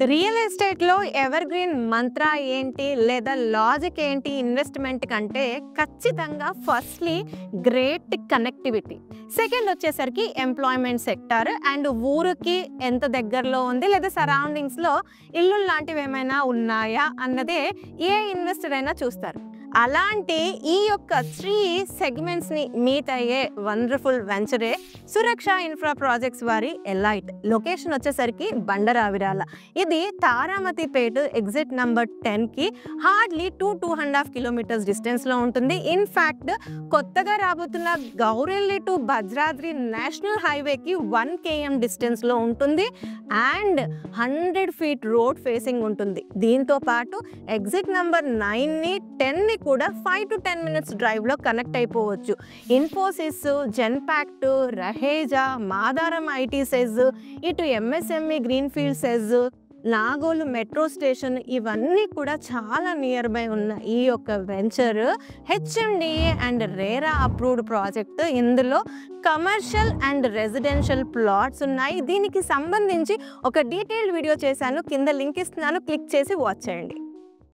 Real ఎస్టేట్లో ever green మంత్ర ఏంటి లేదా లాజిక్ ఏంటి ఇన్వెస్ట్మెంట్ కంటే ఖచ్చితంగా ఫస్ట్లీ గ్రేట్ కనెక్టివిటీ, సెకండ్ వచ్చేసరికి ఎంప్లాయ్మెంట్ సెక్టర్ అండ్ ఊరికి ఎంత దగ్గరలో ఉంది లేదా సరౌండింగ్స్లో ఇల్లు లాంటివి ఏమైనా ఉన్నాయా అన్నదే ఏ ఇన్వెస్టర్ అయినా చూస్తారు. అలాంటి ఈ యొక్క 3 సెగ్మెంట్స్ని మీట్ అయ్యే వండర్ఫుల్ వెంచరే సురక్ష ఇన్ఫ్రా ప్రాజెక్ట్స్ వారి ఎలైట్. లొకేషన్ వచ్చేసరికి బండరావిరాల. ఇది తారామతిపేట ఎగ్జిట్ నెంబర్ 10కి హార్డ్లీ 2.5 కిలోమీటర్స్ డిస్టెన్స్లో ఉంటుంది. ఇన్ఫ్యాక్ట్ కొత్తగా రాబోతున్న గౌరెల్లి టు భద్రాద్రి నేషనల్ హైవేకి 1 km డిస్టెన్స్లో ఉంటుంది అండ్ 100 feet రోడ్ ఫేసింగ్ ఉంటుంది. దీంతో పాటు ఎగ్జిట్ నెంబర్ 9ని 10ని కూడా 5 to 10 minutes డ్రైవ్లో కనెక్ట్ అయిపోవచ్చు. Infosys, Genpact, Raheja, Madaram IT SEZ, ఇటు MSME greenfield SEZ, Nagole metro station ఇవన్నీ కూడా చాలా నియర్ బై ఉన్న ఈ యొక్క venture HMDA and RERA approved project. ఇందులో కమర్షియల్ అండ్ రెసిడెన్షియల్ ప్లాట్స్ ఉన్నాయి. దీనికి సంబంధించి ఒక డీటెయిల్డ్ వీడియో చేశాను, కింద లింక్ ఇస్తున్నాను, క్లిక్ చేసి వాచ్ చేయండి.